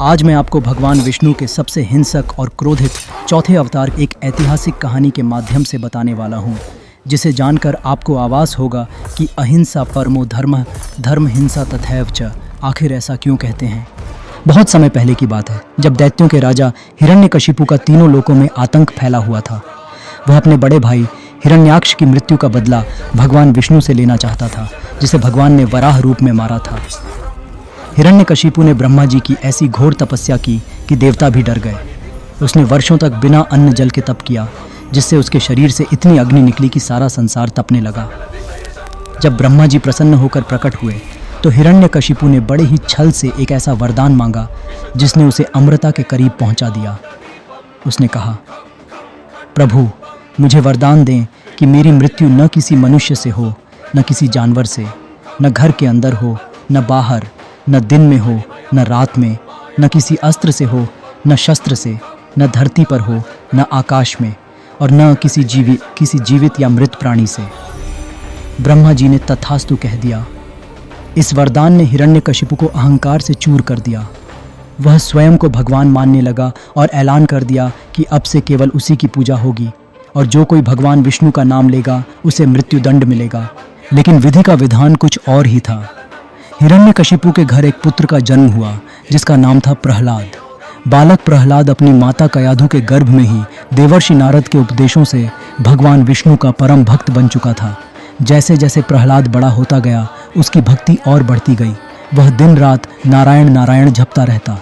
आज मैं आपको भगवान विष्णु के सबसे हिंसक और क्रोधित चौथे अवतार एक ऐतिहासिक कहानी के माध्यम से बताने वाला हूँ, जिसे जानकर आपको आभास होगा कि अहिंसा परमो धर्मः, धर्म हिंसा तथैव च। आखिर ऐसा क्यों कहते हैं। बहुत समय पहले की बात है, जब दैत्यों के राजा हिरण्यकशिपु का तीनों लोकों में आतंक फैला हुआ था। वह अपने बड़े भाई हिरण्याक्ष की मृत्यु का बदला भगवान विष्णु से लेना चाहता था, जिसे भगवान ने वराह रूप में मारा था। हिरण्यकशिपु ने ब्रह्मा जी की ऐसी घोर तपस्या की कि देवता भी डर गए। उसने वर्षों तक बिना अन्न जल के तप किया, जिससे उसके शरीर से इतनी अग्नि निकली कि सारा संसार तपने लगा। जब ब्रह्मा जी प्रसन्न होकर प्रकट हुए तो हिरण्यकशिपु ने बड़े ही छल से एक ऐसा वरदान मांगा जिसने उसे अमृता के करीब पहुंचा दिया। उसने कहा, प्रभु मुझे वरदान दें कि मेरी मृत्यु न किसी मनुष्य से हो, न किसी जानवर से, न घर के अंदर हो, न बाहर, न दिन में हो, न रात में, न किसी अस्त्र से हो, न शस्त्र से, न धरती पर हो, न आकाश में, और न किसी जीवित या मृत प्राणी से। ब्रह्मा जी ने तथास्तु कह दिया। इस वरदान ने हिरण्यकशिपु को अहंकार से चूर कर दिया। वह स्वयं को भगवान मानने लगा और ऐलान कर दिया कि अब से केवल उसी की पूजा होगी, और जो कोई भगवान विष्णु का नाम लेगा उसे मृत्युदंड मिलेगा। लेकिन विधि का विधान कुछ और ही था। हिरण्यकशिपु के घर एक पुत्र का जन्म हुआ जिसका नाम था प्रहलाद। बालक प्रहलाद अपनी माता कयाधु के गर्भ में ही देवर्षि नारद के उपदेशों से भगवान विष्णु का परम भक्त बन चुका था। जैसे जैसे प्रहलाद बड़ा होता गया, उसकी भक्ति और बढ़ती गई। वह दिन रात नारायण नारायण जपता रहता।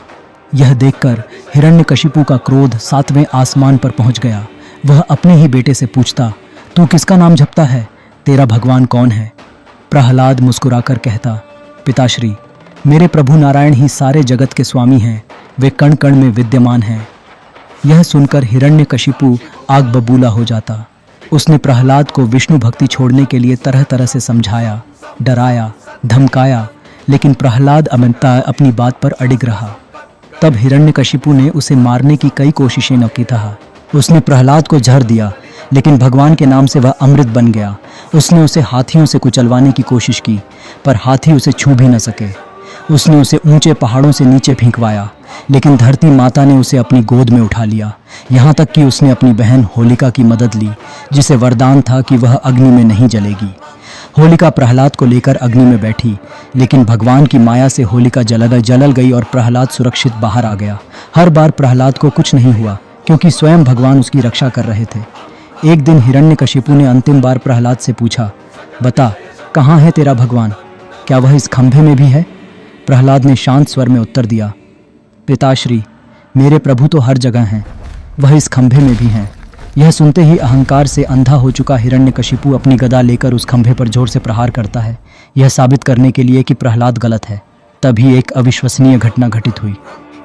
यह देखकर हिरण्यकशिपु का क्रोध 7वें आसमान पर पहुंच गया। वह अपने ही बेटे से पूछता, तू किसका नाम जपता है? तेरा भगवान कौन है? प्रहलाद मुस्कुराकर कहता, पिताश्री, मेरे प्रभु नारायण ही सारे जगत के स्वामी हैं। वे कण कण में विद्यमान हैं। यह सुनकर हिरण्यकशिपु आग बबूला हो जाता। उसने प्रहलाद को विष्णु भक्ति छोड़ने के लिए तरह तरह से समझाया, डराया, धमकाया, लेकिन प्रहलाद अपनी बात पर अडिग रहा। तब हिरण्यकशिपु ने उसे मारने की कई कोशिशें न की था। उसने प्रहलाद को जहर दिया, लेकिन भगवान के नाम से वह अमृत बन गया। उसने उसे हाथियों से कुचलवाने की कोशिश की, पर हाथी उसे छू भी न सके। उसने उसे ऊंचे पहाड़ों से नीचे फेंकवाया, लेकिन धरती माता ने उसे अपनी गोद में उठा लिया। यहाँ तक कि उसने अपनी बहन होलिका की मदद ली, जिसे वरदान था कि वह अग्नि में नहीं जलेगी। होलिका प्रहलाद को लेकर अग्नि में बैठी, लेकिन भगवान की माया से होलिका जल गई और प्रहलाद सुरक्षित बाहर आ गया। हर बार प्रहलाद को कुछ नहीं हुआ, क्योंकि स्वयं भगवान उसकी रक्षा कर रहे थे। एक दिन हिरण्यकशिपु ने अंतिम बार प्रहलाद से पूछा, बता, कहाँ है तेरा भगवान? क्या वह इस खंभे में भी है? प्रहलाद ने शांत स्वर में उत्तर दिया, पिताश्री, मेरे प्रभु तो हर जगह हैं, वह इस खंभे में भी हैं। यह सुनते ही अहंकार से अंधा हो चुका हिरण्यकशिपु अपनी गदा लेकर उस खंभे पर जोर से प्रहार करता है, यह साबित करने के लिए कि प्रहलाद गलत है। तभी एक अविश्वसनीय घटना घटित हुई।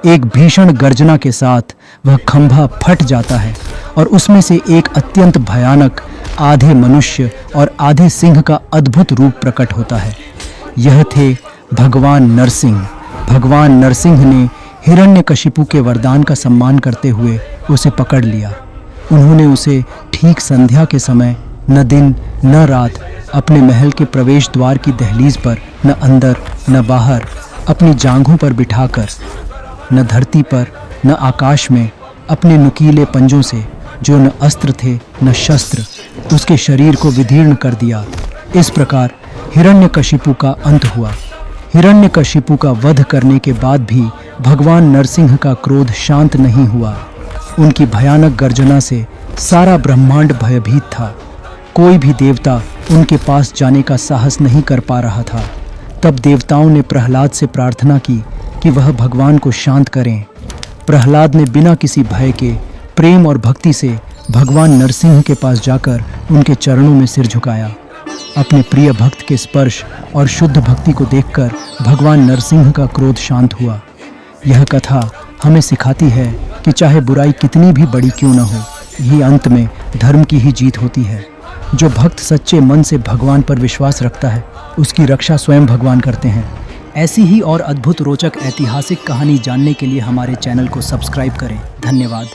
एक भीषण गर्जना के साथ वह खंभा फट जाता है और उसमें से एक अत्यंत भयानक आधे मनुष्य और आधे सिंह का अद्भुत रूप प्रकट होता है। यह थे भगवान नरसिंह। भगवान नरसिंह ने हिरण्यकशिपु के वरदान का सम्मान करते हुए उसे पकड़ लिया। उन्होंने उसे ठीक संध्या के समय न दिन न रात अपने महल के प्रवेश द्वार की दहलीज पर न अंदर न बाहर अपनी जांघों पर बिठाकर न धरती पर न आकाश में अपने नुकीले पंजों से, जो न अस्त्र थे न शस्त्र, उसके शरीर को विदीर्ण कर दिया। इस प्रकार हिरण्यकशिपु का अंत हुआ। हिरण्यकशिपु का वध करने के बाद भी भगवान नरसिंह का क्रोध शांत नहीं हुआ। उनकी भयानक गर्जना से सारा ब्रह्मांड भयभीत था। कोई भी देवता उनके पास जाने का साहस नहीं कर पा रहा था। तब देवताओं ने प्रहलाद से प्रार्थना की कि वह भगवान को शांत करें। प्रहलाद ने बिना किसी भय के प्रेम और भक्ति से भगवान नरसिंह के पास जाकर उनके चरणों में सिर झुकाया। अपने प्रिय भक्त के स्पर्श और शुद्ध भक्ति को देखकर भगवान नरसिंह का क्रोध शांत हुआ। यह कथा हमें सिखाती है कि चाहे बुराई कितनी भी बड़ी क्यों न हो, यही अंत में धर्म की ही जीत होती है। जो भक्त सच्चे मन से भगवान पर विश्वास रखता है, उसकी रक्षा स्वयं भगवान करते हैं। ऐसी ही और अद्भुत रोचक ऐतिहासिक कहानी जानने के लिए हमारे चैनल को सब्सक्राइब करें। धन्यवाद।